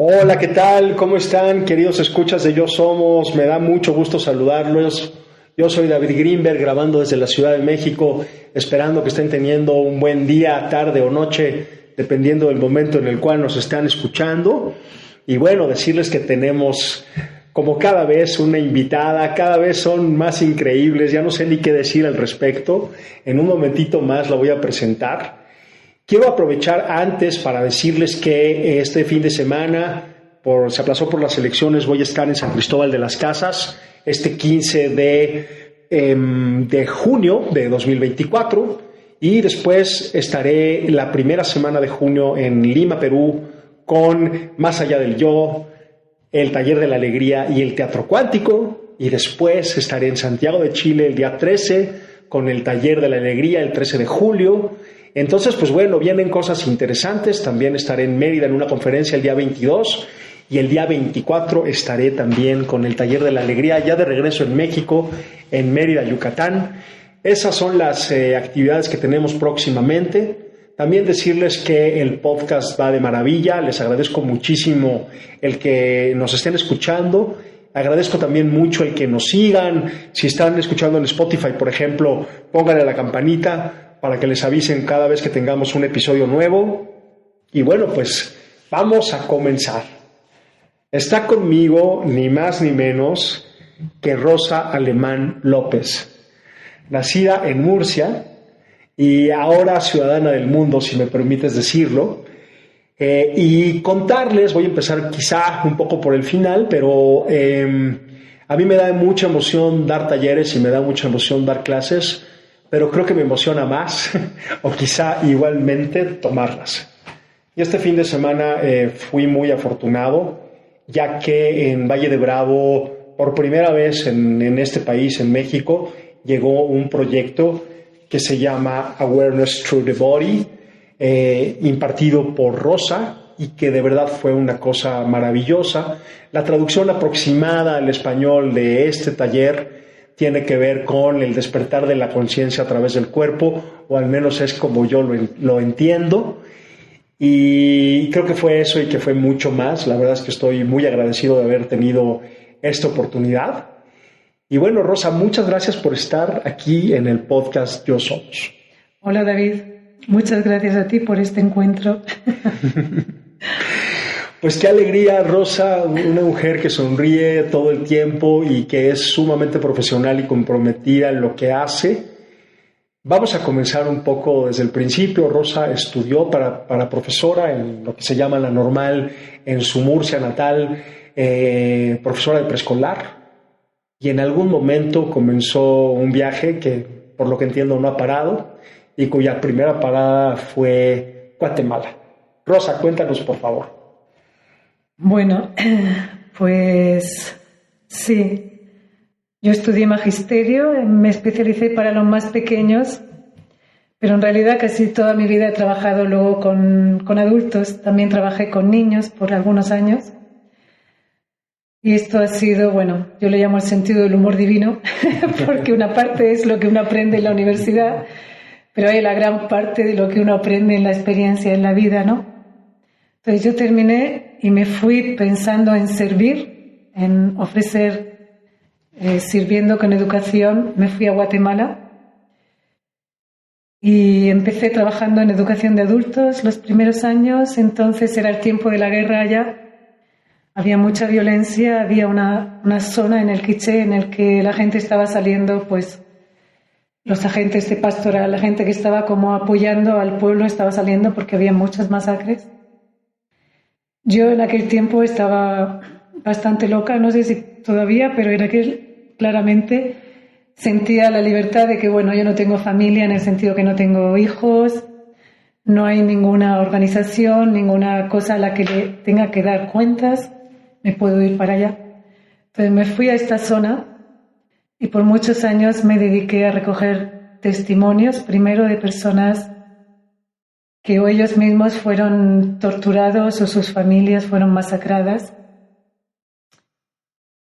Hola, ¿qué tal? ¿Cómo están, queridos escuchas de Yo Somos? Me da mucho gusto saludarlos. Yo soy David Greenberg, grabando desde la Ciudad de México, esperando que estén teniendo un buen día, tarde o noche, dependiendo del momento en el cual nos están escuchando. Y bueno, decirles que tenemos, como cada vez, una invitada, cada vez son más increíbles, ya no sé ni qué decir al respecto. En un momentito más la voy a presentar. Quiero aprovechar antes para decirles que este fin de semana, se aplazó por las elecciones, voy a estar en San Cristóbal de las Casas, este 15 de junio de 2024, y después estaré la primera semana de junio en Lima, Perú, con Más Allá del Yo, el Taller de la Alegría y el Teatro Cuántico, y después estaré en Santiago de Chile el día 13 con el Taller de la Alegría el 13 de julio. Entonces, pues bueno, vienen cosas interesantes. También estaré en Mérida en una conferencia el día 22 y el día 24 estaré también con el Taller de la Alegría, ya de regreso en México, en Mérida, Yucatán. Esas son las actividades que tenemos próximamente. También decirles que el podcast va de maravilla. Les agradezco muchísimo el que nos estén escuchando. Agradezco también mucho el que nos sigan. Si están escuchando en Spotify, por ejemplo, pónganle la campanita para que les avisen cada vez que tengamos un episodio nuevo. Y bueno, pues vamos a comenzar. Está conmigo ni más ni menos que Rosa Alemán López, nacida en Murcia y ahora ciudadana del mundo, si me permites decirlo. Y contarles, voy a empezar quizá un poco por el final, pero a mí me da mucha emoción dar talleres y me da mucha emoción dar clases, pero creo que me emociona más, o quizá igualmente, tomarlas. Y este fin de semana fui muy afortunado, ya que en Valle de Bravo, por primera vez en este país, en México, llegó un proyecto que se llama Awareness Through the Body, impartido por Rosa, y que de verdad fue una cosa maravillosa. La traducción aproximada al español de este taller tiene que ver con el despertar de la conciencia a través del cuerpo, o al menos es como yo lo entiendo, y creo que fue eso y que fue mucho más. La verdad es que estoy muy agradecido de haber tenido esta oportunidad. Y bueno, Rosa, muchas gracias por estar aquí en el podcast Yo Somos. Hola, David. Muchas gracias a ti por este encuentro. Pues qué alegría, Rosa, una mujer que sonríe todo el tiempo y que es sumamente profesional y comprometida en lo que hace. Vamos a comenzar un poco desde el principio. Rosa estudió para profesora en lo que se llama la normal en su Murcia natal, profesora de preescolar, y en algún momento comenzó un viaje que, por lo que entiendo, no ha parado y cuya primera parada fue Guatemala. Rosa, cuéntanos, por favor. Bueno, pues sí. Yo estudié magisterio, me especialicé para los más pequeños, pero en realidad casi toda mi vida he trabajado luego con adultos. También trabajé con niños por algunos años. Y esto ha sido, bueno, yo le llamo el sentido del humor divino, porque una parte es lo que uno aprende en la universidad, pero hay la gran parte de lo que uno aprende en la experiencia, en la vida, ¿no? Entonces yo terminé y me fui pensando en servir, en ofrecer, sirviendo con educación. Me fui a Guatemala y empecé trabajando en educación de adultos los primeros años. Entonces era el tiempo de la guerra allá. Había mucha violencia, había una zona en el Quiché en el que la gente estaba saliendo, pues los agentes de pastoral, la gente que estaba como apoyando al pueblo estaba saliendo porque había muchas masacres. Yo en aquel tiempo estaba bastante loca, no sé si todavía, pero en aquel claramente sentía la libertad de que, bueno, yo no tengo familia en el sentido que no tengo hijos, no hay ninguna organización, ninguna cosa a la que le tenga que dar cuentas, me puedo ir para allá. Entonces me fui a esta zona y por muchos años me dediqué a recoger testimonios, primero de personas que o ellos mismos fueron torturados o sus familias fueron masacradas.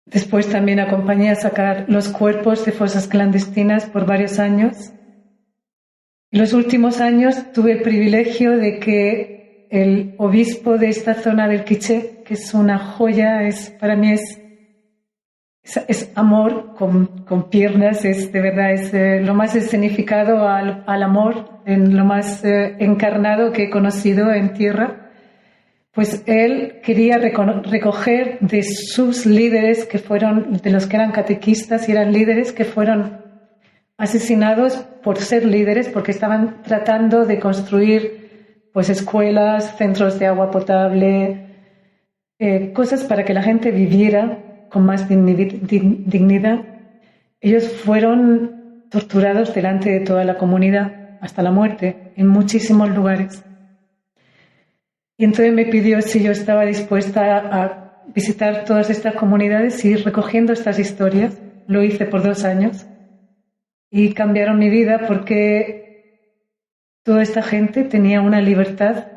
Después también acompañé a sacar los cuerpos de fosas clandestinas por varios años. En los últimos años tuve el privilegio de que el obispo de esta zona del Quiché, que es una joya, para mí es amor con piernas, de verdad, es lo más escenificado al amor, en lo más encarnado que he conocido en tierra. Pues él quería recoger de sus líderes, de los que eran catequistas y eran líderes, que fueron asesinados por ser líderes, porque estaban tratando de construir pues escuelas, centros de agua potable, cosas para que la gente viviera con más dignidad. Ellos fueron torturados delante de toda la comunidad hasta la muerte en muchísimos lugares. Y entonces me pidió si yo estaba dispuesta a visitar todas estas comunidades y ir recogiendo estas historias. Lo hice por 2 años y cambiaron mi vida porque toda esta gente tenía una libertad.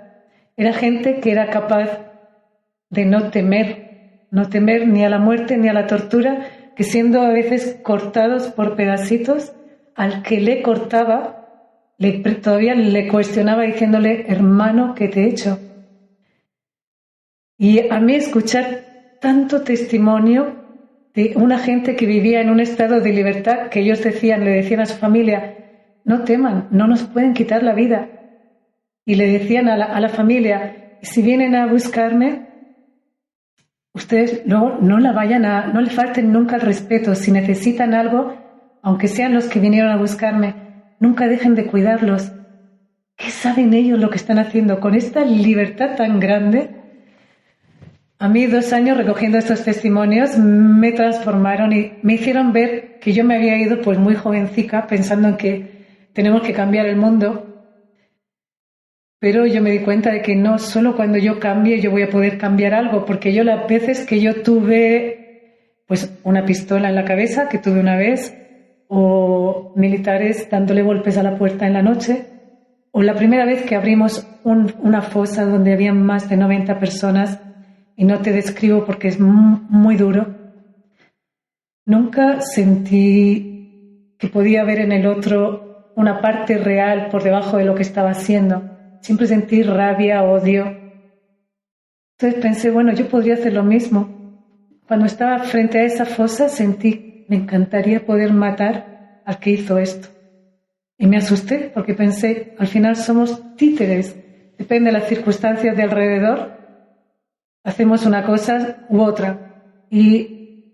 Era gente que era capaz de no temer ni a la muerte ni a la tortura, que siendo a veces cortados por pedacitos, al que le cortaba, todavía le cuestionaba diciéndole, hermano, ¿qué te he hecho? Y a mí escuchar tanto testimonio de una gente que vivía en un estado de libertad, que ellos le decían a su familia, no teman, no nos pueden quitar la vida. Y le decían a la familia, si vienen a buscarme, ustedes no le falten nunca el respeto. Si necesitan algo, aunque sean los que vinieron a buscarme, nunca dejen de cuidarlos. ¿Qué saben ellos lo que están haciendo? Con esta libertad tan grande. A mí 2 años recogiendo estos testimonios me transformaron y me hicieron ver que yo me había ido pues muy jovencica pensando en que tenemos que cambiar el mundo. Pero yo me di cuenta de que no solo cuando yo cambie yo voy a poder cambiar algo, porque yo las veces que yo tuve pues una pistola en la cabeza, que tuve una vez, o militares dándole golpes a la puerta en la noche, o la primera vez que abrimos una fosa donde había más de 90 personas, y no te describo porque es muy duro, nunca sentí que podía ver en el otro una parte real por debajo de lo que estaba haciendo. Siempre sentí rabia, odio. Entonces pensé, bueno, yo podría hacer lo mismo. Cuando estaba frente a esa fosa sentí, me encantaría poder matar al que hizo esto. Y me asusté porque pensé, al final somos títeres. Depende de las circunstancias de alrededor, hacemos una cosa u otra. Y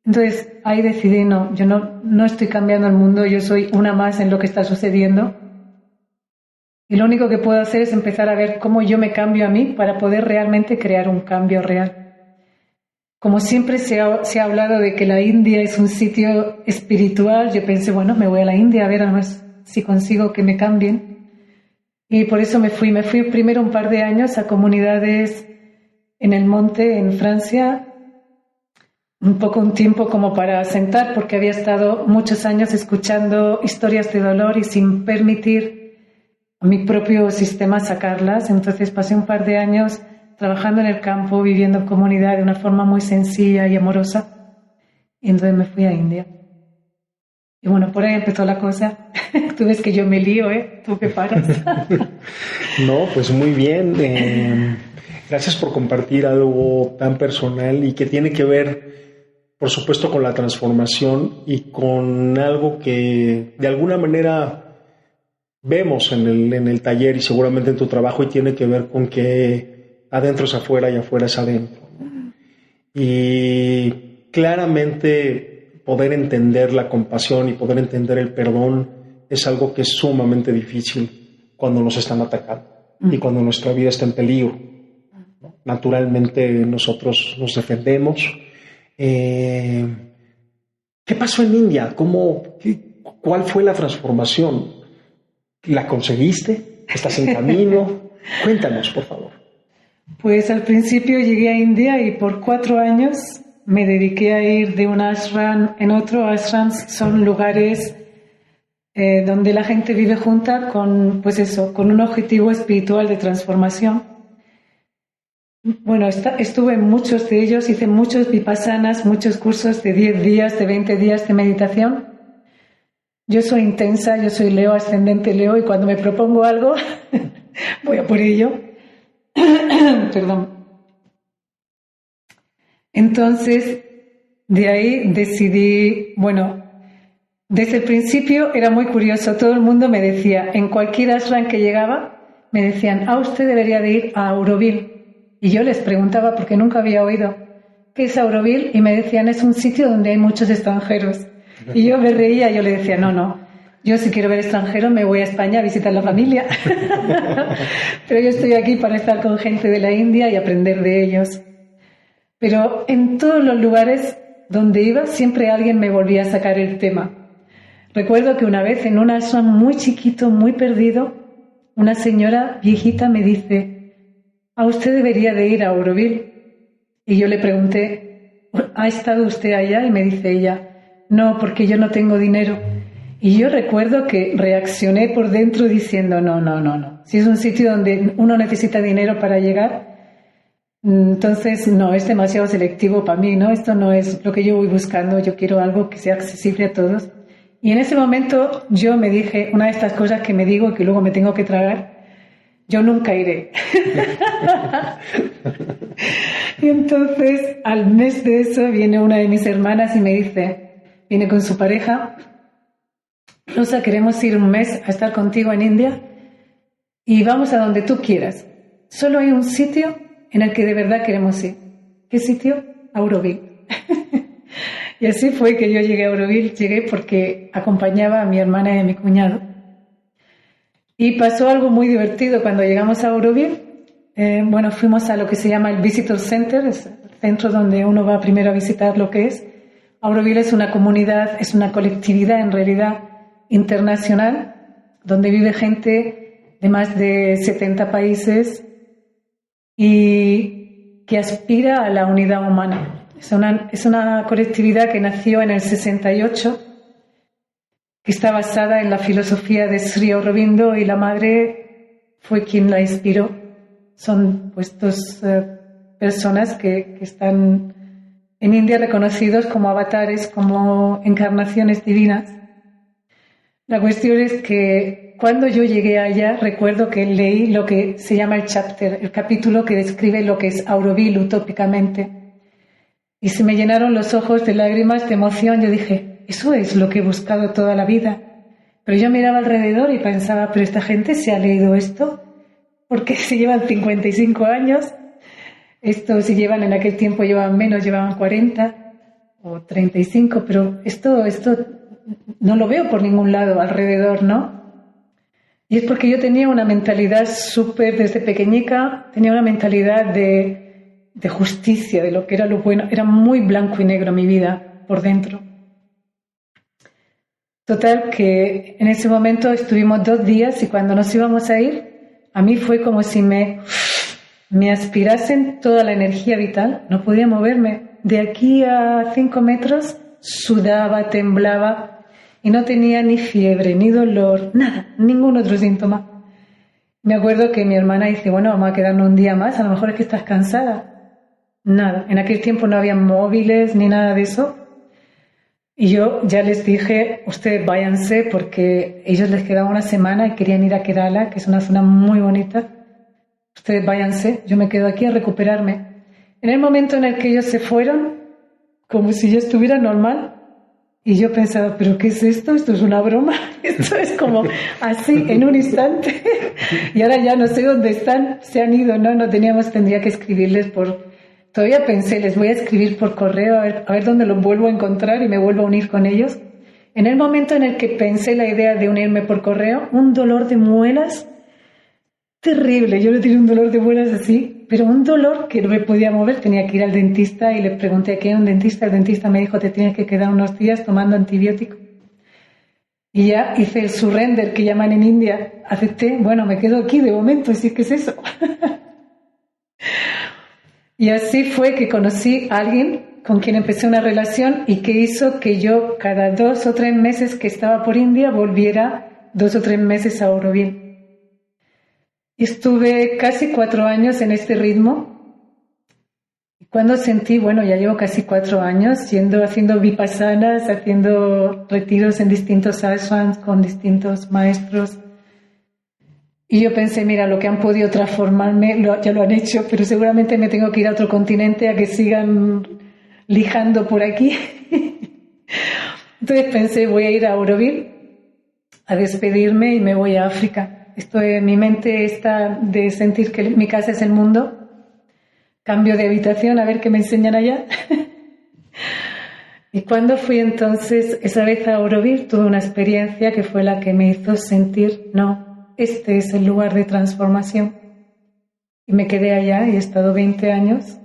entonces ahí decidí, no, yo no estoy cambiando el mundo, yo soy una más en lo que está sucediendo. Y lo único que puedo hacer es empezar a ver cómo yo me cambio a mí para poder realmente crear un cambio real. Como siempre se ha hablado de que la India es un sitio espiritual, yo pensé, bueno, me voy a la India a ver si consigo que me cambien. Y por eso me fui primero un par de años a comunidades en el monte, en Francia, un tiempo como para asentar, porque había estado muchos años escuchando historias de dolor y sin permitir a mi propio sistema sacarlas. Entonces pasé un par de años trabajando en el campo, viviendo en comunidad de una forma muy sencilla y amorosa. Y entonces me fui a India. Y bueno, por ahí empezó la cosa. Tú ves que yo me lío, ¿eh? ¿Tú qué paras? No, pues muy bien. Gracias por compartir algo tan personal y que tiene que ver, por supuesto, con la transformación y con algo que de alguna manera vemos en el taller y seguramente en tu trabajo, y tiene que ver con que adentro es afuera y afuera es adentro. Y claramente poder entender la compasión y poder entender el perdón es algo que es sumamente difícil cuando nos están atacando y cuando nuestra vida está en peligro. Naturalmente nosotros nos defendemos. ¿Qué pasó en India? ¿Cuál fue la transformación? ¿La conseguiste? ¿Estás en camino? Cuéntanos, por favor. Pues al principio llegué a India y por 4 años me dediqué a ir de un ashram en otro. Ashrams son lugares donde la gente vive junta con un objetivo espiritual de transformación. Bueno, estuve en muchos de ellos, hice muchos vipassanas, muchos cursos de 10 días, de 20 días de meditación. Yo soy intensa, yo soy Leo, ascendente Leo, y cuando me propongo algo, voy a por ello. Perdón. Entonces, de ahí decidí, bueno, desde el principio era muy curioso, todo el mundo me decía, en cualquier ashram que llegaba, me decían, usted debería de ir a Auroville. Y yo les preguntaba, porque nunca había oído, ¿qué es Auroville? Y me decían, es un sitio donde hay muchos extranjeros. Y yo me reía, yo le decía, no, yo si quiero ver extranjeros me voy a España a visitar la familia. Pero yo estoy aquí para estar con gente de la India y aprender de ellos. Pero en todos los lugares donde iba, siempre alguien me volvía a sacar el tema. Recuerdo que una vez en un ashram muy chiquito, muy perdido, una señora viejita me dice, usted debería de ir a Auroville. Y yo le pregunté, ¿ha estado usted allá? Y me dice ella, no, porque yo no tengo dinero. Y yo recuerdo que reaccioné por dentro diciendo, no. Si es un sitio donde uno necesita dinero para llegar, entonces no, es demasiado selectivo para mí, ¿no? Esto no es lo que yo voy buscando, yo quiero algo que sea accesible a todos. Y en ese momento yo me dije, una de estas cosas que me digo y que luego me tengo que tragar, yo nunca iré. Y entonces, al mes de eso, viene una de mis hermanas y me dice, viene con su pareja, Rosa, queremos ir un mes a estar contigo en India y vamos a donde tú quieras. Solo hay un sitio en el que de verdad queremos ir. ¿Qué sitio? Auroville. Y así fue que yo llegué a Auroville. Llegué porque acompañaba a mi hermana y a mi cuñado. Y pasó algo muy divertido cuando llegamos a Auroville. Fuimos a lo que se llama el Visitor Center, es el centro donde uno va primero a visitar lo que es. Auroville es una comunidad, es una colectividad en realidad internacional, donde vive gente de más de 70 países y que aspira a la unidad humana. Es una colectividad que nació en el 68, que está basada en la filosofía de Sri Aurobindo y la madre fue quien la inspiró. Son dos personas que están en India reconocidos como avatares, como encarnaciones divinas. La cuestión es que cuando yo llegué allá, recuerdo que leí lo que se llama el chapter, el capítulo que describe lo que es Auroville utópicamente. Y se me llenaron los ojos de lágrimas de emoción. Yo dije, eso es lo que he buscado toda la vida. Pero yo miraba alrededor y pensaba, pero esta gente se ha leído esto, porque si llevan 55 años, esto si llevan en aquel tiempo llevaban menos, llevaban 40 o 35, pero esto no lo veo por ningún lado alrededor, ¿no? Y es porque yo tenía una mentalidad desde pequeñica, tenía una mentalidad de justicia, de lo que era lo bueno. Era muy blanco y negro mi vida por dentro. Total, que en ese momento estuvimos 2 días y cuando nos íbamos a ir, a mí fue como si me aspirasen toda la energía vital. No podía moverme. De aquí a 5 metros sudaba, temblaba y no tenía ni fiebre, ni dolor, nada, ningún otro síntoma. Me acuerdo que mi hermana dice, bueno, vamos a quedarnos un día más, a lo mejor es que estás cansada. Nada, en aquel tiempo no había móviles ni nada de eso. Y yo ya les dije, ustedes váyanse porque ellos les quedaba una semana y querían ir a Kerala, que es una zona muy bonita. Ustedes váyanse, yo me quedo aquí a recuperarme. En el momento en el que ellos se fueron, como si yo estuviera normal, y yo pensaba, ¿pero qué es esto? ¿Esto es una broma? Esto es como así, en un instante. Y ahora ya no sé dónde están, se han ido, ¿no? Tendría que escribirles Todavía pensé, les voy a escribir por correo a ver dónde los vuelvo a encontrar y me vuelvo a unir con ellos. En el momento en el que pensé la idea de unirme por correo, un dolor de muelas terrible. Yo no tenía un dolor de muelas así, pero un dolor que no me podía mover. Tenía que ir al dentista y le pregunté a qué era un dentista. El dentista me dijo, te tienes que quedar unos días tomando antibiótico. Y ya hice el surrender que llaman en India. Acepté, bueno, me quedo aquí de momento, si es que es eso. Y así fue que conocí a alguien con quien empecé una relación y que hizo que yo cada 2 o 3 meses que estaba por India volviera 2 o 3 meses a Auroville. Y estuve casi 4 años en este ritmo. Y cuando sentí, bueno, ya llevo casi 4 años haciendo vipassanas, haciendo retiros en distintos ashrams con distintos maestros. Y yo pensé, mira, lo que han podido transformarme ya lo han hecho, pero seguramente me tengo que ir a otro continente a que sigan lijando por aquí. Entonces pensé, voy a ir a Auroville a despedirme y me voy a África. Esto en mi mente está de sentir que mi casa es el mundo. Cambio de habitación a ver qué me enseñan allá. Y cuando fui entonces esa vez a Auroville, tuve una experiencia que fue la que me hizo sentir, no, este es el lugar de transformación. Y me quedé allá y he estado 20 años.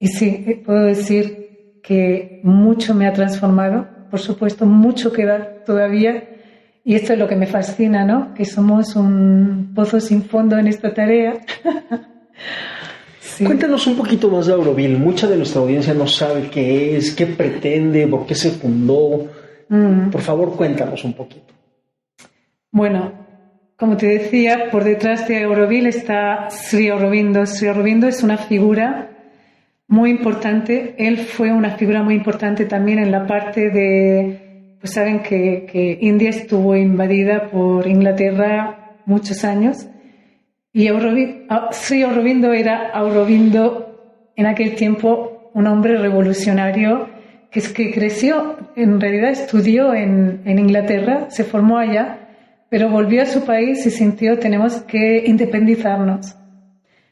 Y sí, puedo decir que mucho me ha transformado. Por supuesto, mucho queda todavía. Y esto es lo que me fascina, ¿no? Que somos un pozo sin fondo en esta tarea. Sí. Cuéntanos un poquito más de Auroville. Mucha de nuestra audiencia no sabe qué es, qué pretende, por qué se fundó. Por favor, cuéntanos un poquito. Bueno, como te decía, por detrás de Auroville está Sri Aurobindo. Sri Aurobindo es una figura muy importante. Él fue una figura muy importante también en la parte de... Pues saben que India estuvo invadida por Inglaterra muchos años. Y Sri Aurobindo era Aurobindo en aquel tiempo un hombre revolucionario que creció, en realidad estudió en Inglaterra, se formó allá, pero volvió a su país y sintió tenemos que independizarnos.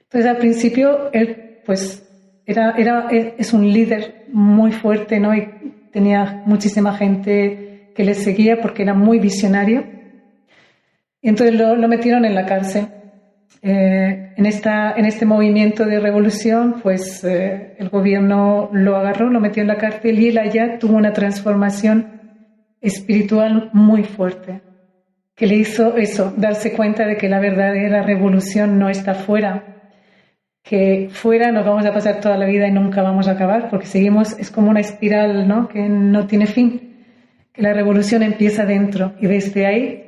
Entonces al principio él pues es un líder muy fuerte, ¿no? Y tenía muchísima gente que le seguía porque era muy visionario. Y entonces lo metieron en la cárcel. En este movimiento de revolución, pues el gobierno lo agarró, lo metió en la cárcel y él allá tuvo una transformación espiritual muy fuerte, que le hizo eso, darse cuenta de que la verdadera revolución no está fuera, que fuera nos vamos a pasar toda la vida y nunca vamos a acabar, porque seguimos, es como una espiral, ¿no? Que no tiene fin, que la revolución empieza dentro y desde ahí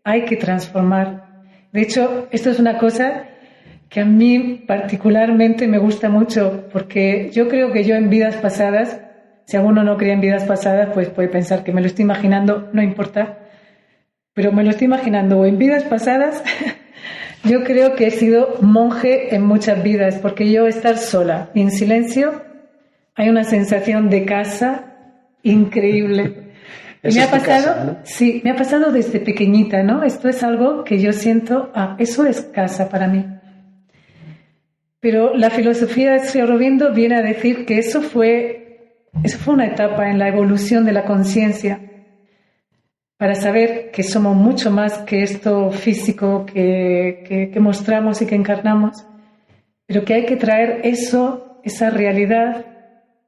hay que transformar. De hecho, esto es una cosa que a mí particularmente me gusta mucho, porque yo creo que yo en vidas pasadas, si alguno no cree en vidas pasadas, pues puede pensar que me lo estoy imaginando, no importa, pero me lo estoy imaginando, o en vidas pasadas, yo creo que he sido monje en muchas vidas, porque yo estar sola y en silencio, hay una sensación de casa increíble. Y me ha pasado, casa, ¿no? Sí, me ha pasado desde pequeñita, ¿no? Esto es algo que yo siento, eso es casa para mí. Pero la filosofía de Sri Aurobindo viene a decir que eso fue una etapa en la evolución de la conciencia, para saber que somos mucho más que esto físico que mostramos y que encarnamos, pero que hay que traer esa realidad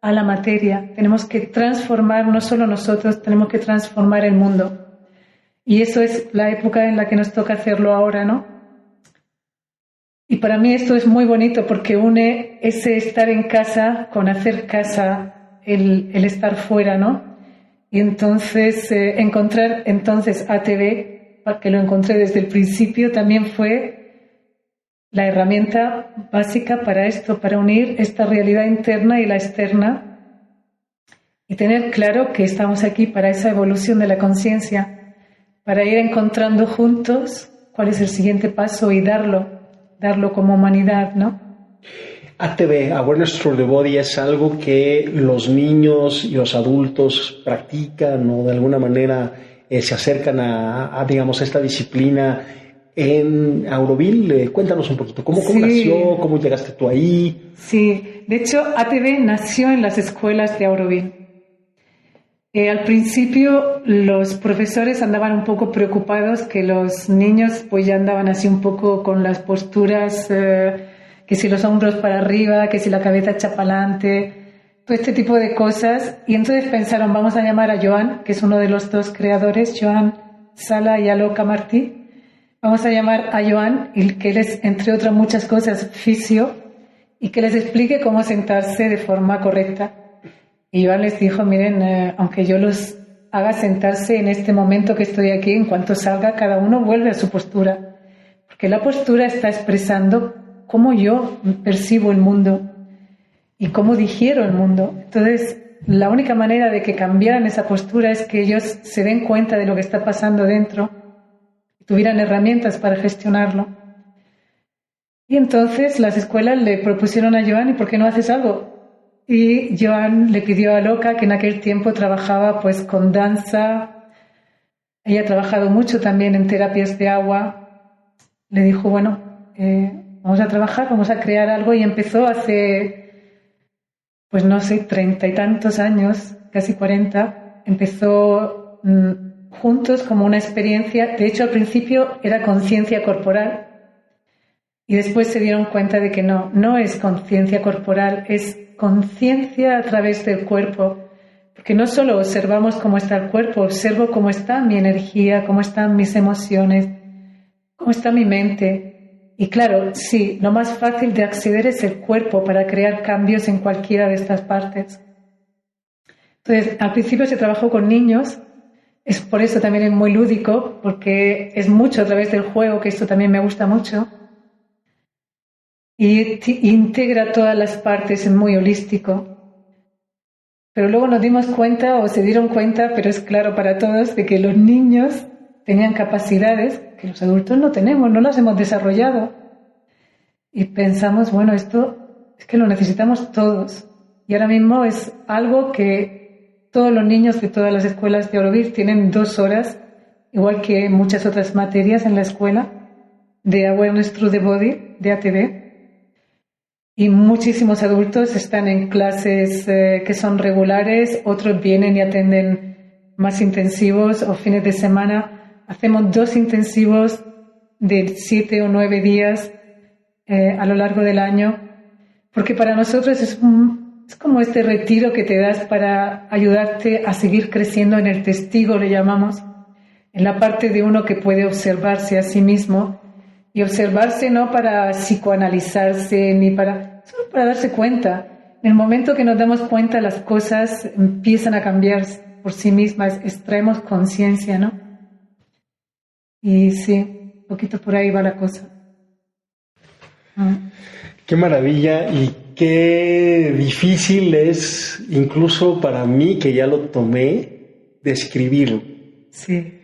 a la materia. Tenemos que transformar, no solo nosotros, tenemos que transformar el mundo. Y eso es la época en la que nos toca hacerlo ahora, ¿no? Y para mí esto es muy bonito porque une ese estar en casa con hacer casa, el estar fuera, ¿no? Y entonces encontrar ATV, que lo encontré desde el principio, también fue la herramienta básica para esto, para unir esta realidad interna y la externa y tener claro que estamos aquí para esa evolución de la conciencia, para ir encontrando juntos cuál es el siguiente paso y darlo como humanidad, ¿no? ATV, Awareness Through the Body, es algo que los niños y los adultos practican o de alguna manera se acercan a digamos, esta disciplina en Auroville. Cuéntanos un poquito, ¿cómo nació? ¿Cómo llegaste tú ahí? Sí, de hecho ATV nació en las escuelas de Auroville. Al principio los profesores andaban un poco preocupados que los niños pues ya andaban así un poco con las posturas, que si los hombros para arriba, que si la cabeza echa para adelante, todo este tipo de cosas. Y entonces pensaron, vamos a llamar a Joan, que es uno de los dos creadores, Joan Sala y Aloka Martí. Vamos a llamar a Joan, y que él es, entre otras muchas cosas, fisio, y que les explique cómo sentarse de forma correcta. Y Joan les dijo, miren, aunque yo los haga sentarse en este momento que estoy aquí, en cuanto salga, cada uno vuelve a su postura. Porque la postura está expresando cómo yo percibo el mundo y cómo digiero el mundo. Entonces, la única manera de que cambiaran esa postura es que ellos se den cuenta de lo que está pasando dentro. tuvieran herramientas para gestionarlo. Y entonces las escuelas le propusieron a Joan, ¿y por qué no haces algo? Y Joan le pidió a Loca, que en aquel tiempo trabajaba pues con danza, ella ha trabajado mucho también en terapias de agua, le dijo, bueno, vamos a trabajar, vamos a crear algo, y empezó hace, pues no sé, 30 y tantos años, casi 40, empezó juntos como una experiencia. De hecho, al principio era conciencia corporal y después se dieron cuenta de que no es conciencia corporal, es conciencia a través del cuerpo. Porque no solo observamos cómo está el cuerpo, observo cómo está mi energía, cómo están mis emociones, cómo está mi mente. Y claro, sí, lo más fácil de acceder es el cuerpo para crear cambios en cualquiera de estas partes. Entonces, al principio se trabajó con niños, es por eso también es muy lúdico, porque es mucho a través del juego, que esto también me gusta mucho. Y integra todas las partes, es muy holístico. Pero luego nos dimos cuenta, o se dieron cuenta, pero es claro para todos, de que los niños tenían capacidades que los adultos no tenemos, no las hemos desarrollado. Y pensamos, bueno, esto es que lo necesitamos todos. Y ahora mismo es algo que todos los niños de todas las escuelas de Auroville tienen 2 horas, igual que muchas otras materias en la escuela, de Awareness Through the Body, de ATB. Y muchísimos adultos están en clases que son regulares, otros vienen y atenden más intensivos o fines de semana. Hacemos 2 intensivos de 7 o 9 días a lo largo del año, porque para nosotros es como este retiro que te das para ayudarte a seguir creciendo en el testigo, le llamamos, en la parte de uno que puede observarse a sí mismo. Y observarse no para psicoanalizarse ni solo para darse cuenta. En el momento que nos damos cuenta, las cosas empiezan a cambiar por sí mismas, extraemos conciencia, ¿no? Y sí, un poquito por ahí va la cosa. Qué maravilla y qué difícil es, incluso para mí que ya lo tomé, describirlo. Sí.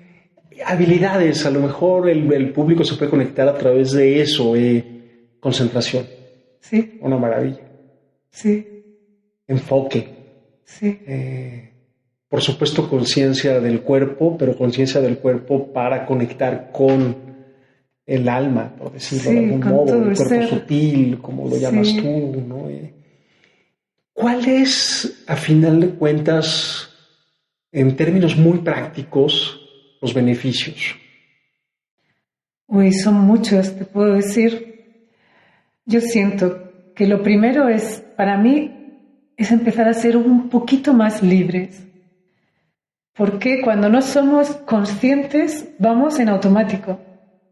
Habilidades, a lo mejor el público se puede conectar a través de eso, concentración. Sí. Una maravilla. Sí. Enfoque. Sí. Por supuesto, conciencia del cuerpo, pero conciencia del cuerpo para conectar con el alma, por decirlo de algún modo, el cuerpo sutil, como lo llamas tú, ¿no? ¿Cuál es, a final de cuentas, en términos muy prácticos, los beneficios? Uy, son muchos, te puedo decir. Yo siento que lo primero es, para mí, es empezar a ser un poquito más libres. Porque cuando no somos conscientes, vamos en automático.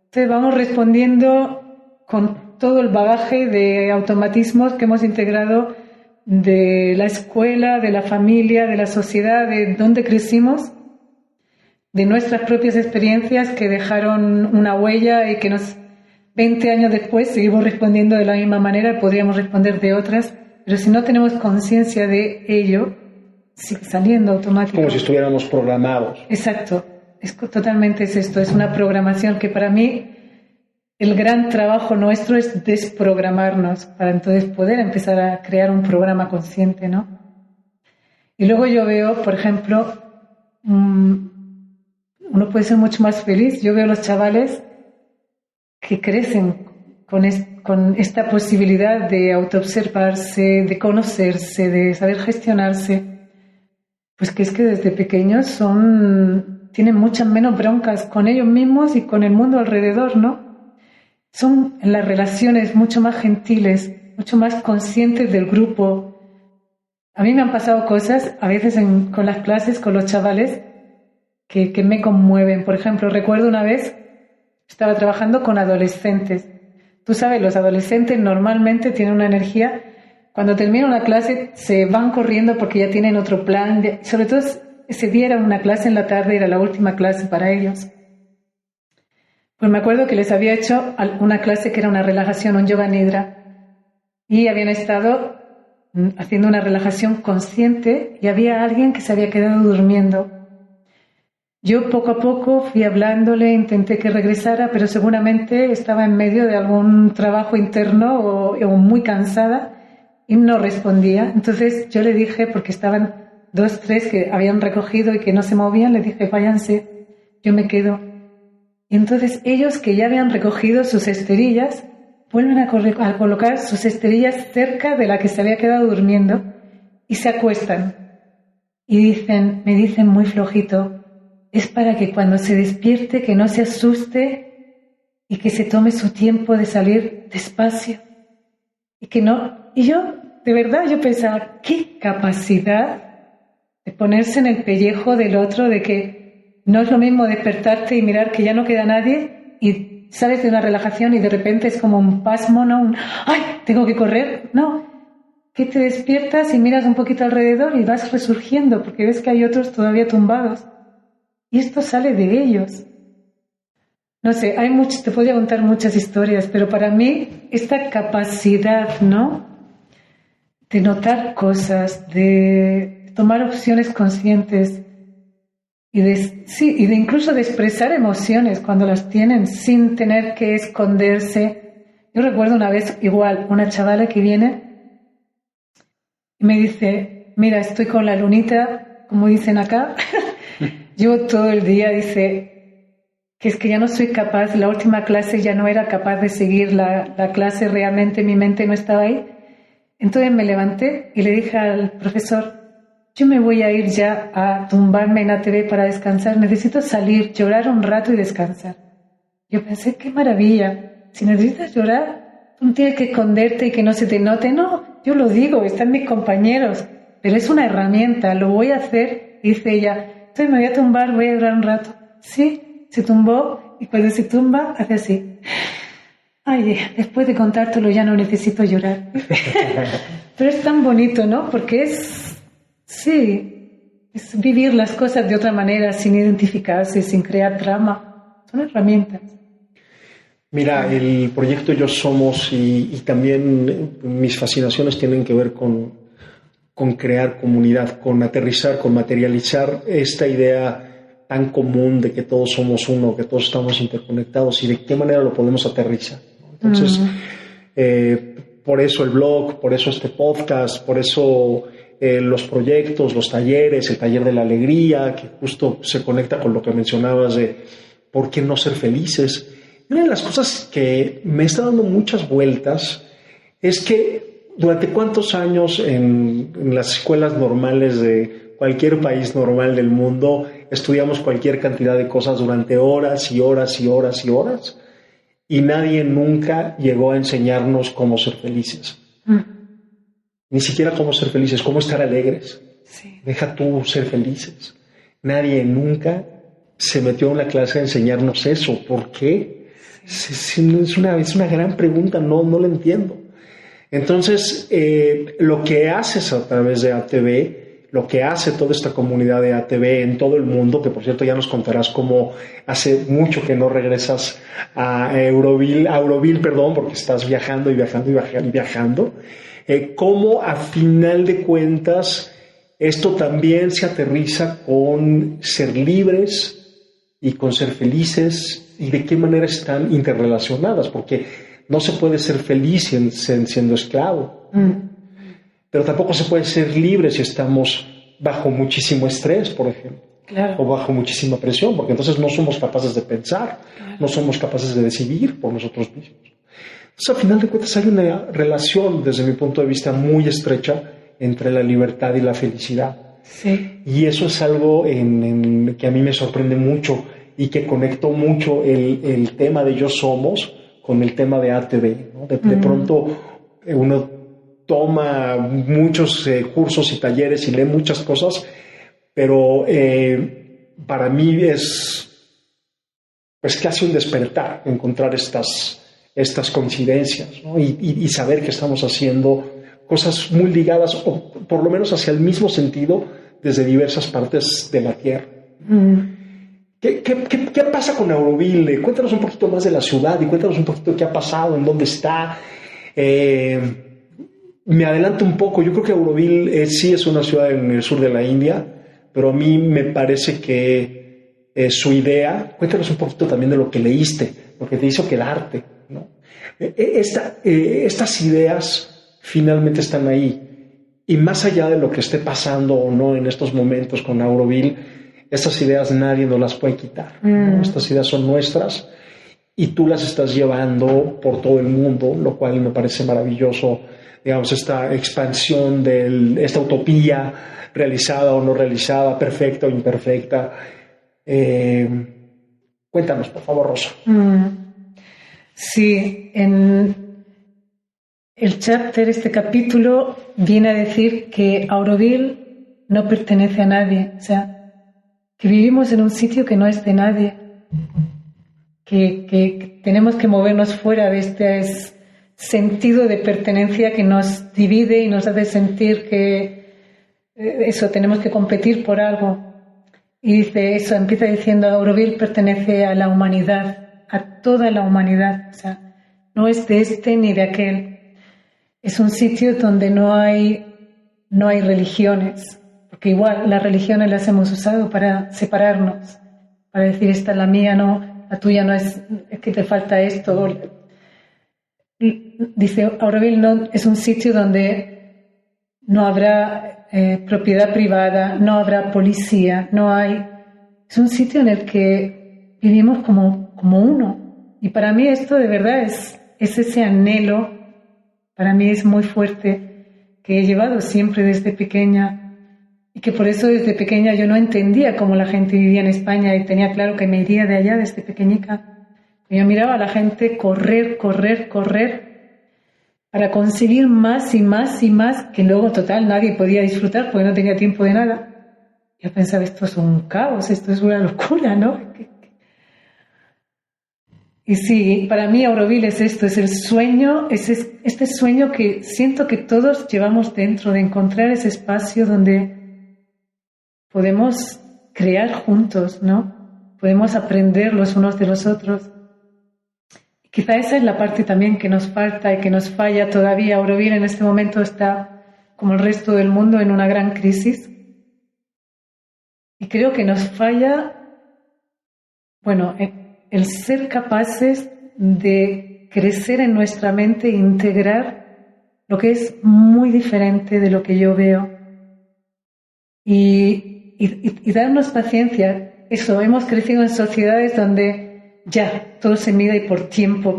Entonces vamos respondiendo con todo el bagaje de automatismos que hemos integrado de la escuela, de la familia, de la sociedad, de donde crecimos, de nuestras propias experiencias que dejaron una huella y que 20 años después seguimos respondiendo de la misma manera, podríamos responder de otras, pero si no tenemos conciencia de ello, sigue saliendo automático. Como si estuviéramos programados. Exacto, totalmente es esto, es una programación que para mí el gran trabajo nuestro es desprogramarnos para entonces poder empezar a crear un programa consciente, ¿no? Y luego yo veo, por ejemplo, uno puede ser mucho más feliz. Yo veo los chavales que crecen con esta posibilidad de autoobservarse, de conocerse, de saber gestionarse. Pues que es que desde pequeños tienen muchas menos broncas con ellos mismos y con el mundo alrededor, ¿no? Son en las relaciones mucho más gentiles, mucho más conscientes del grupo. A mí me han pasado cosas, a veces con las clases, con los chavales, que me conmueven. Por ejemplo, recuerdo una vez, estaba trabajando con adolescentes. Tú sabes, los adolescentes normalmente tienen una energía. Cuando termina una clase se van corriendo porque ya tienen otro plan. Sobre todo ese día era una clase en la tarde, era la última clase para ellos. Pues me acuerdo que les había hecho una clase que era una relajación, un yoga nidra. Y habían estado haciendo una relajación consciente y había alguien que se había quedado durmiendo. Yo poco a poco fui hablándole, intenté que regresara, pero seguramente estaba en medio de algún trabajo interno o muy cansada y no respondía. Entonces yo le dije, porque estaban 2, 3 que habían recogido y que no se movían, le dije, váyanse, yo me quedo. Y entonces ellos, que ya habían recogido sus esterillas, vuelven a colocar sus esterillas cerca de la que se había quedado durmiendo y se acuestan. Y me dicen muy flojito, es para que cuando se despierte que no se asuste y que se tome su tiempo de salir despacio. Y que no. Y yo, de verdad, yo pensaba, qué capacidad de ponerse en el pellejo del otro, de que no es lo mismo despertarte y mirar que ya no queda nadie y sales de una relajación y de repente es como un pasmo, ¿no? ¡Ay, tengo que correr! No, que te despiertas y miras un poquito alrededor y vas resurgiendo porque ves que hay otros todavía tumbados. Y esto sale de ellos. No sé, te podría contar muchas historias, pero para mí esta capacidad, ¿no?, de notar cosas, de tomar opciones conscientes y de incluso de expresar emociones cuando las tienen sin tener que esconderse. Yo recuerdo una vez igual una chavala que viene y me dice, mira, estoy con la lunita, como dicen acá. Llevo todo el día, dice, que es que ya no soy capaz, la última clase ya no era capaz de seguir la clase, realmente mi mente no estaba ahí. Entonces me levanté y le dije al profesor, yo me voy a ir ya a tumbarme en ATV para descansar, necesito salir, llorar un rato y descansar. Yo pensé, qué maravilla, si necesitas llorar, tú no tienes que esconderte y que no se te note, no, yo lo digo, están mis compañeros, pero es una herramienta, lo voy a hacer, dice ella. Entonces me voy a tumbar, voy a llorar un rato. Sí, se tumbó y cuando se tumba hace así. Ay, después de contártelo ya no necesito llorar. Pero es tan bonito, ¿no? Porque es vivir las cosas de otra manera, sin identificarse, sin crear drama. Son herramientas. Mira, el proyecto Yo Somos y también mis fascinaciones tienen que ver con crear comunidad, con aterrizar, con materializar esta idea tan común de que todos somos uno, que todos estamos interconectados y de qué manera lo podemos aterrizar. Entonces, por eso el blog, por eso este podcast, por eso los proyectos, los talleres, el taller de la alegría, que justo se conecta con lo que mencionabas de por qué no ser felices. Una de las cosas que me está dando muchas vueltas es que ¿durante cuántos años en las escuelas normales de cualquier país normal del mundo estudiamos cualquier cantidad de cosas durante horas y horas y horas y horas? Y nadie nunca llegó a enseñarnos cómo ser felices. Ni siquiera cómo ser felices, cómo estar alegres. Sí. Deja tú ser felices. Nadie nunca se metió en la clase a enseñarnos eso. ¿Por qué? Sí. Es una gran pregunta, no lo entiendo. Entonces, lo que haces a través de ATV, lo que hace toda esta comunidad de ATV en todo el mundo, que por cierto ya nos contarás cómo hace mucho que no regresas a Euroville, porque estás viajando y viajando y viajando y viajando, cómo a final de cuentas esto también se aterriza con ser libres y con ser felices y de qué manera están interrelacionadas, porque no se puede ser feliz siendo esclavo, pero tampoco se puede ser libre si estamos bajo muchísimo estrés, por ejemplo, claro, o bajo muchísima presión, porque entonces no somos capaces de pensar, claro, no somos capaces de decidir por nosotros mismos. Entonces, a final de cuentas, hay una relación, desde mi punto de vista, muy estrecha entre la libertad y la felicidad. Sí. Y eso es algo que a mí me sorprende mucho y que conectó mucho el tema de Yo Somos con el tema de ATV, ¿no? De pronto uno toma muchos cursos y talleres y lee muchas cosas, pero para mí es casi un despertar encontrar estas coincidencias, ¿no? y saber que estamos haciendo cosas muy ligadas, o por lo menos hacia el mismo sentido, desde diversas partes de la Tierra. ¿Qué pasa con Euroville? Cuéntanos un poquito más de la ciudad y cuéntanos un poquito qué ha pasado, en dónde está. Me adelanto un poco. Yo creo que Euroville sí es una ciudad en el sur de la India, pero a mí me parece que su idea. Cuéntanos un poquito también de lo que leíste, lo que te hizo quedarte, ¿no? Estas ideas finalmente están ahí, y más allá de lo que esté pasando o no en estos momentos con Auroville, estas ideas nadie nos las puede quitar, ¿no? Estas ideas son nuestras y tú las estás llevando por todo el mundo, lo cual me parece maravilloso. Digamos, esta expansión de esta utopía realizada o no realizada, perfecta o imperfecta. Cuéntanos, por favor, Rosa. Sí, en el chapter, este capítulo, viene a decir que Auroville no pertenece a nadie, o sea, que vivimos en un sitio que no es de nadie, que tenemos que movernos fuera de este sentido de pertenencia que nos divide y nos hace sentir que tenemos que competir por algo. Y dice eso, empieza diciendo: Auroville pertenece a la humanidad, a toda la humanidad, o sea, no es de este ni de aquel. Es un sitio donde no hay religiones, porque igual las religiones las hemos usado para separarnos, para decir esta es la mía, no, la tuya no es que te falta esto. Dice Auroville no es un sitio donde no habrá propiedad privada, no habrá policía, es un sitio en el que vivimos como uno. Y para mí esto de verdad es ese anhelo, para mí es muy fuerte, que he llevado siempre desde pequeña, y que por eso desde pequeña yo no entendía cómo la gente vivía en España, y tenía claro que me iría de allá desde pequeñica. Yo miraba a la gente correr para conseguir más y más y más, que luego total nadie podía disfrutar porque no tenía tiempo de nada. Yo pensaba, esto es un caos, esto es una locura, ¿no? Y sí, para mí Auroville es esto, es el sueño, es este sueño que siento que todos llevamos dentro, de encontrar ese espacio donde podemos crear juntos, ¿no? Podemos aprender los unos de los otros. Quizá esa es la parte también que nos falta y que nos falla todavía. Auroville en este momento está, como el resto del mundo, en una gran crisis. Y creo que nos falla, el ser capaces de crecer en nuestra mente e integrar lo que es muy diferente de lo que yo veo. Y darnos paciencia. Eso, hemos crecido en sociedades donde ya, todo se mide por tiempo,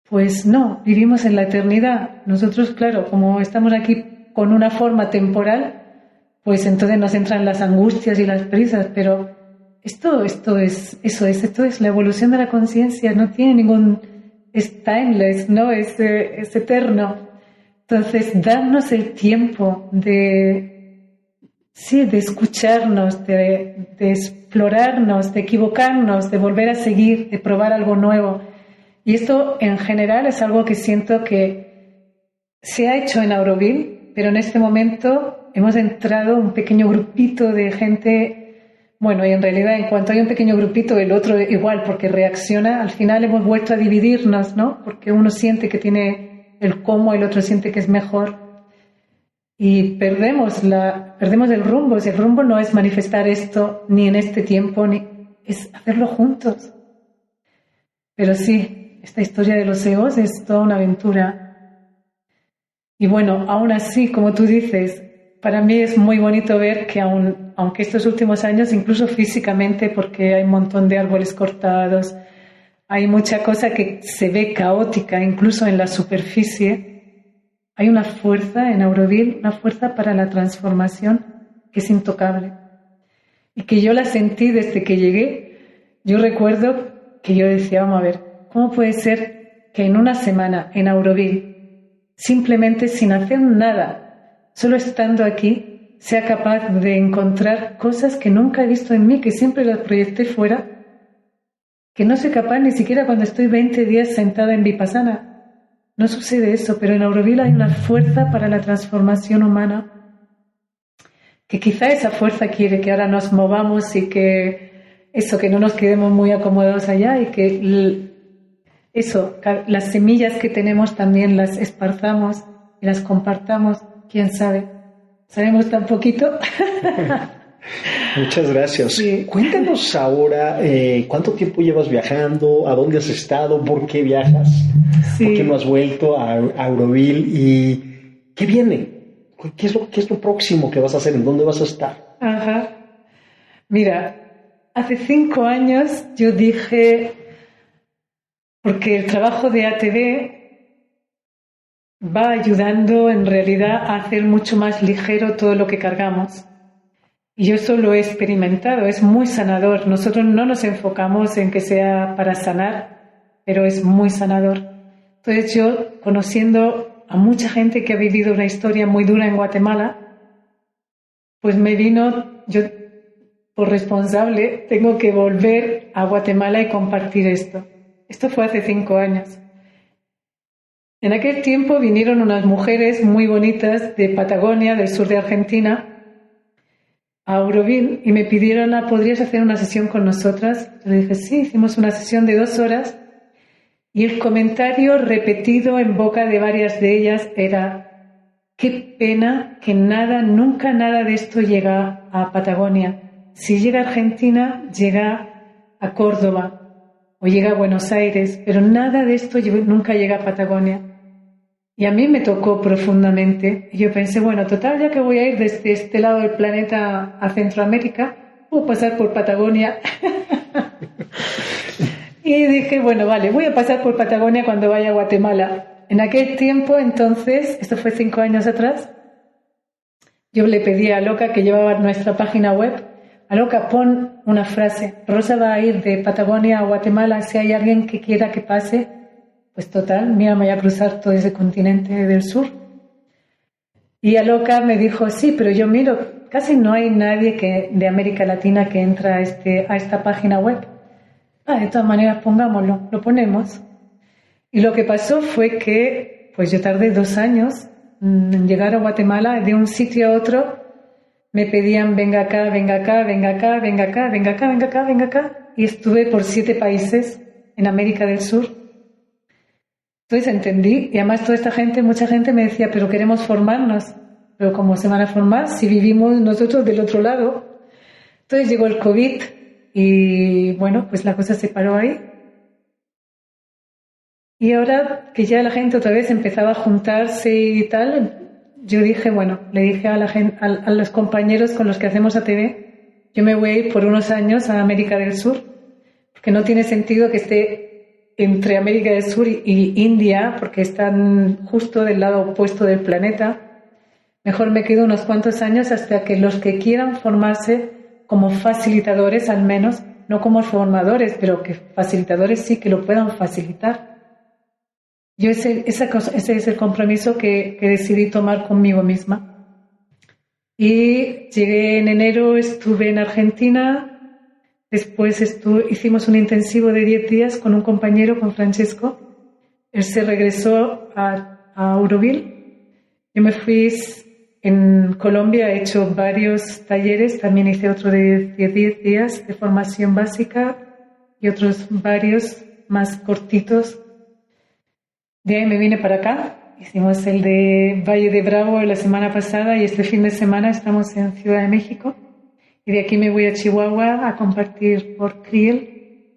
Pues no, vivimos en la eternidad. Nosotros, claro, como estamos aquí con una forma temporal, pues entonces nos entran las angustias y las prisas, pero esto es la evolución de la conciencia, no tiene ningún... es timeless, ¿no? Es eterno. Entonces, darnos el tiempo de escucharnos, de explorarnos, de equivocarnos, de volver a seguir, de probar algo nuevo. Y esto en general es algo que siento que se ha hecho en Auroville, pero en este momento hemos entrado un pequeño grupito de gente, y en realidad en cuanto hay un pequeño grupito, el otro igual, porque reacciona, al final hemos vuelto a dividirnos, ¿no? Porque uno siente que tiene el cómo, el otro siente que es mejor. Y perdemos el rumbo. El rumbo no es manifestar esto ni en este tiempo, es hacerlo juntos. Pero sí, esta historia de los egos es toda una aventura. Y aún así, como tú dices, para mí es muy bonito ver que aunque estos últimos años, incluso físicamente, porque hay un montón de árboles cortados, hay mucha cosa que se ve caótica, incluso en la superficie, hay una fuerza en Auroville, una fuerza para la transformación que es intocable. Y que yo la sentí desde que llegué. Yo recuerdo que yo decía, vamos a ver, ¿cómo puede ser que en una semana en Auroville, simplemente sin hacer nada, solo estando aquí, sea capaz de encontrar cosas que nunca he visto en mí, que siempre las proyecté fuera, que no soy capaz ni siquiera cuando estoy 20 días sentada en Vipassana? No sucede eso, pero en Auroville hay una fuerza para la transformación humana, que quizá esa fuerza quiere que ahora nos movamos y que no nos quedemos muy acomodados allá, y que las semillas que tenemos también las esparzamos y las compartamos. ¿Quién sabe? ¿Sabemos tan poquito? Muchas gracias. Sí. Cuéntanos ahora, ¿cuánto tiempo llevas viajando? ¿A dónde has estado? ¿Por qué viajas? Sí. ¿Por qué no has vuelto a Auroville? ¿Y qué viene? ¿Qué es lo próximo que vas a hacer? ¿En dónde vas a estar? Ajá. Mira, hace 5 años yo dije, porque el trabajo de ATV va ayudando en realidad a hacer mucho más ligero todo lo que cargamos. Y yo eso lo he experimentado, es muy sanador. Nosotros no nos enfocamos en que sea para sanar, pero es muy sanador. Entonces yo, conociendo a mucha gente que ha vivido una historia muy dura en Guatemala, pues me vino, yo por responsable tengo que volver a Guatemala y compartir esto. Esto fue hace 5 años. En aquel tiempo vinieron unas mujeres muy bonitas de Patagonia, del sur de Argentina, a Auroville y me pidieron, ¿podrías hacer una sesión con nosotras? Yo le dije, sí, hicimos una sesión de 2 horas y el comentario repetido en boca de varias de ellas era, qué pena que nunca nada de esto llega a Patagonia. Si llega a Argentina, llega a Córdoba o llega a Buenos Aires, pero nada de esto nunca llega a Patagonia. Y a mí me tocó profundamente. Y yo pensé, bueno, total, ya que voy a ir desde este lado del planeta a Centroamérica, puedo pasar por Patagonia. Y dije, bueno, vale, voy a pasar por Patagonia cuando vaya a Guatemala. En aquel tiempo, entonces, esto fue 5 años atrás, yo le pedí a Loca, que llevaba nuestra página web, a Loca, pon una frase. Rosa va a ir de Patagonia a Guatemala, si hay alguien que quiera que pase, pues total, mira, me voy a cruzar todo ese continente del sur. Y a Loca me dijo, sí, pero yo miro, casi no hay nadie de América Latina que entra a esta página web. De todas maneras, pongámoslo, lo ponemos. Y lo que pasó fue que, pues yo tardé 2 años en llegar a Guatemala, de un sitio a otro, me pedían, venga acá, venga acá, venga acá, venga acá, venga acá, venga acá, venga acá, y estuve por 7 países en América del Sur. Entonces entendí, y además toda esta gente, mucha gente me decía, pero queremos formarnos. Pero ¿cómo se van a formar si vivimos nosotros del otro lado? Entonces llegó el COVID y bueno, pues la cosa se paró ahí. Y ahora que ya la gente otra vez empezaba a juntarse y tal, yo dije, bueno, le dije a la gente, a los compañeros con los que hacemos ATV, yo me voy a ir por unos años a América del Sur, porque no tiene sentido que esté entre América del Sur y India, porque están justo del lado opuesto del planeta. Mejor me quedo unos cuantos años hasta que los que quieran formarse como facilitadores, al menos, no como formadores, pero que facilitadores sí que lo puedan facilitar. Yo ese es el compromiso que decidí tomar conmigo misma. Y llegué en enero, estuve en Argentina. Después hicimos un intensivo de 10 días con un compañero, con Francesco. Él se regresó a Auroville. Yo me fui en Colombia, he hecho varios talleres. También hice otro de 10 días de formación básica y otros varios más cortitos. De ahí me vine para acá. Hicimos el de Valle de Bravo la semana pasada y este fin de semana estamos en Ciudad de México. Y de aquí me voy a Chihuahua a compartir por Creel.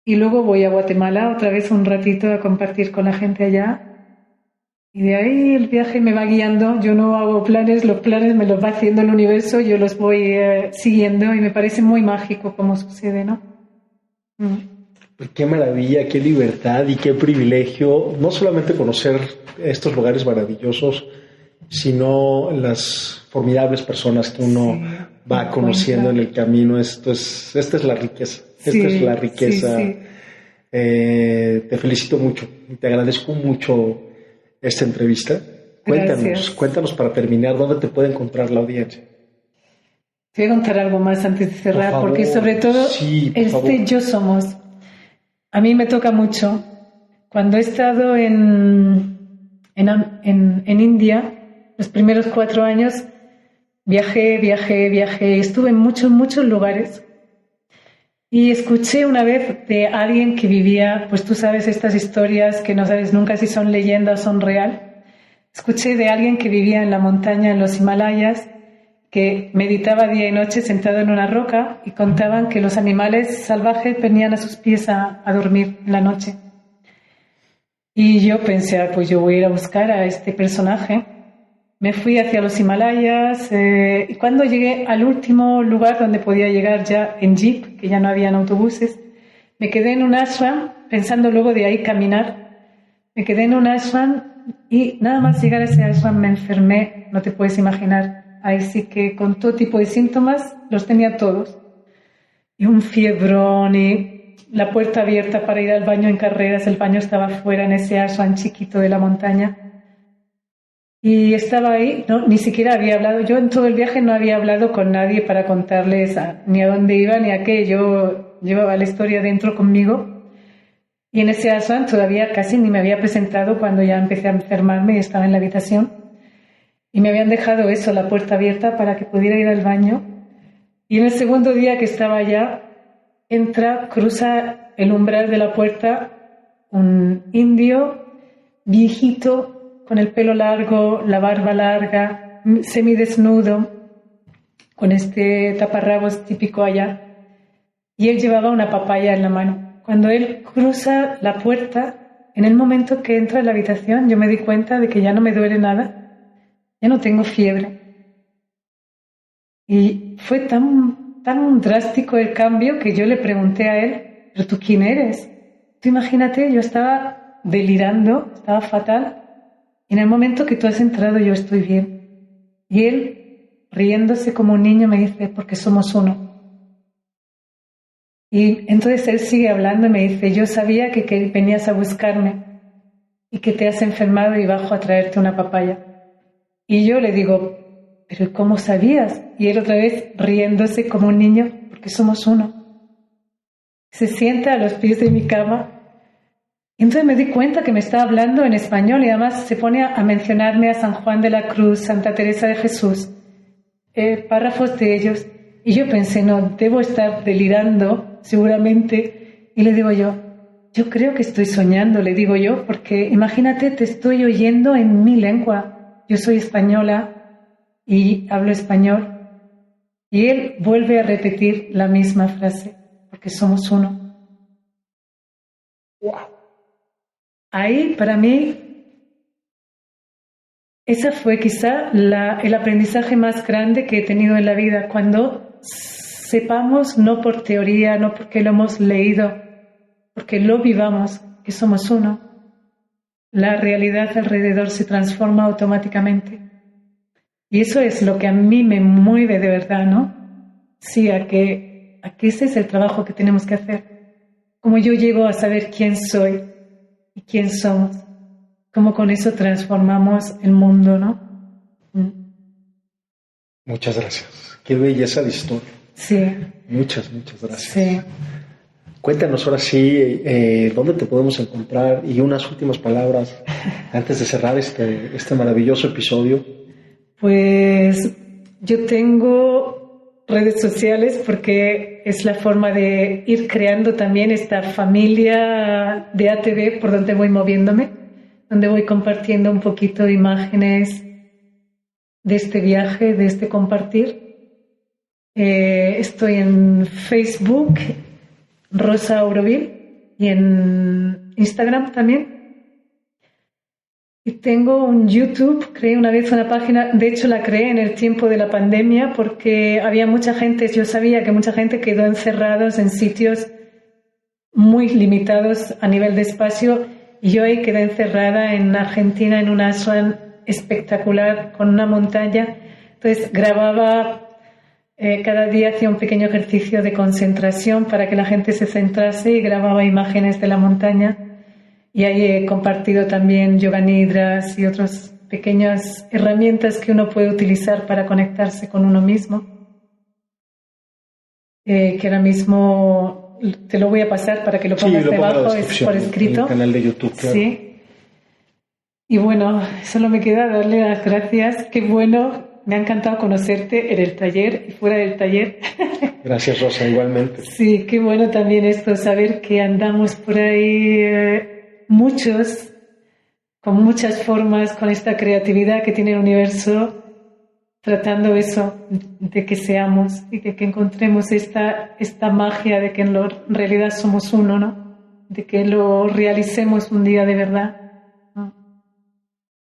Y luego voy a Guatemala otra vez un ratito a compartir con la gente allá. Y de ahí el viaje me va guiando. Yo no hago planes, los planes me los va haciendo el universo, yo los voy siguiendo y me parece muy mágico cómo sucede, ¿no? Qué maravilla, qué libertad y qué privilegio, no solamente conocer estos lugares maravillosos, sino las formidables personas que uno va conociendo en el camino. Esta es la riqueza. Esta es la riqueza. Sí. Te felicito mucho y te agradezco mucho esta entrevista. Cuéntanos para terminar, ¿dónde te puede encontrar la audiencia? Te voy a contar algo más antes de cerrar, por favor, porque sobre todo favor. Yo Somos. A mí me toca mucho. Cuando he estado en India, los primeros 4 años, viajé, estuve en muchos lugares. Y escuché una vez de alguien que vivía, pues tú sabes estas historias que no sabes nunca si son leyenda o son real. Escuché de alguien que vivía en la montaña, en los Himalayas, que meditaba día y noche sentado en una roca y contaban que los animales salvajes venían a sus pies a dormir en la noche. Y yo pensé, pues yo voy a ir a buscar a este personaje. Me fui hacia los Himalayas y cuando llegué al último lugar donde podía llegar ya en jeep, que ya no habían autobuses, me quedé en un ashram, pensando luego de ahí caminar. Me quedé en un ashram y nada más llegar a ese ashram me enfermé, no te puedes imaginar. Ahí sí que con todo tipo de síntomas los tenía todos. Y un fiebrón y la puerta abierta para ir al baño en carreras. El baño estaba fuera en ese ashram chiquito de la montaña. Y estaba ahí, ni siquiera había hablado. Yo en todo el viaje no había hablado con nadie para contarles ni a dónde iba ni a qué. Yo llevaba la historia dentro conmigo. Y en ese ashram todavía casi ni me había presentado cuando ya empecé a enfermarme y estaba en la habitación. Y me habían dejado eso, la puerta abierta para que pudiera ir al baño. Y en el segundo día que estaba allá, cruza el umbral de la puerta un indio viejito con el pelo largo, la barba larga, semidesnudo, con este taparrabos típico allá. Y él llevaba una papaya en la mano. Cuando él cruza la puerta, en el momento que entra en la habitación, yo me di cuenta de que ya no me duele nada. Ya no tengo fiebre. Y fue tan drástico el cambio que yo le pregunté a él, ¿pero tú quién eres? Tú imagínate, yo estaba delirando, estaba fatal. Y en el momento que tú has entrado yo estoy bien. Y él, riéndose como un niño, me dice, porque somos uno. Y entonces él sigue hablando y me dice, yo sabía que venías a buscarme y que te has enfermado y bajo a traerte una papaya. Y yo le digo, ¿pero cómo sabías? Y él otra vez riéndose como un niño, porque somos uno. Se sienta a los pies de mi cama. Y entonces me di cuenta que me estaba hablando en español y además se pone a mencionarme a San Juan de la Cruz, Santa Teresa de Jesús, párrafos de ellos. Y yo pensé, no, debo estar delirando seguramente. Y le digo yo creo que estoy soñando, le digo yo, porque imagínate, te estoy oyendo en mi lengua. Yo soy española y hablo español. Y él vuelve a repetir la misma frase, porque somos uno. ¡Wow! Ahí, para mí, ese fue quizá el aprendizaje más grande que he tenido en la vida, cuando sepamos, no por teoría, no porque lo hemos leído, porque lo vivamos, que somos uno. La realidad alrededor se transforma automáticamente. Y eso es lo que a mí me mueve de verdad, ¿no? Sí, a que ese es el trabajo que tenemos que hacer. Como yo llego a saber quién soy y quién somos, cómo con eso transformamos el mundo, ¿no? Muchas gracias. Qué belleza de historia. Sí. Muchas gracias. Sí. Cuéntanos ahora sí, ¿dónde te podemos encontrar? Y unas últimas palabras antes de cerrar este maravilloso episodio. Pues yo tengo redes sociales porque es la forma de ir creando también esta familia de ATV por donde voy moviéndome, donde voy compartiendo un poquito de imágenes de este viaje, de este compartir. Estoy en Facebook, Rosa Auroville, y en Instagram también. Y tengo un YouTube, creé una vez una página, de hecho la creé en el tiempo de la pandemia porque había mucha gente, yo sabía que mucha gente quedó encerrados en sitios muy limitados a nivel de espacio y yo ahí quedé encerrada en Argentina en un ashram espectacular con una montaña. Entonces grababa, cada día hacía un pequeño ejercicio de concentración para que la gente se centrase y grababa imágenes de la montaña. Y ahí he compartido también yoga nidras y otras pequeñas herramientas que uno puede utilizar para conectarse con uno mismo. Que ahora mismo te lo voy a pasar para que lo pongas debajo, es por escrito. En el canal de YouTube, claro. Sí. Y bueno, solo me queda darle las gracias. Qué bueno, me ha encantado conocerte en el taller y fuera del taller. Gracias, Rosa, igualmente. Sí, qué bueno también esto, saber que andamos por ahí muchos, con muchas formas, con esta creatividad que tiene el universo tratando eso, de que seamos y de que encontremos esta magia de que en realidad somos uno, ¿no? De que lo realicemos un día de verdad, ¿no?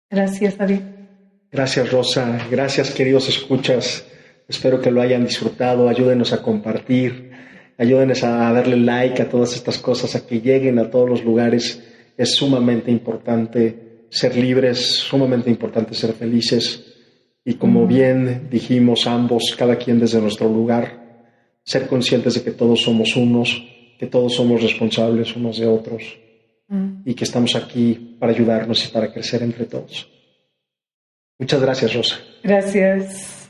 Gracias, David. Gracias, Rosa. Gracias, queridos escuchas. Espero que lo hayan disfrutado. Ayúdenos a compartir. Ayúdenos a darle like a todas estas cosas, a que lleguen a todos los lugares. Es sumamente importante ser libres, sumamente importante ser felices. Y como bien dijimos ambos, cada quien desde nuestro lugar, ser conscientes de que todos somos unos, que todos somos responsables unos de otros y que estamos aquí para ayudarnos y para crecer entre todos. Muchas gracias, Rosa. Gracias.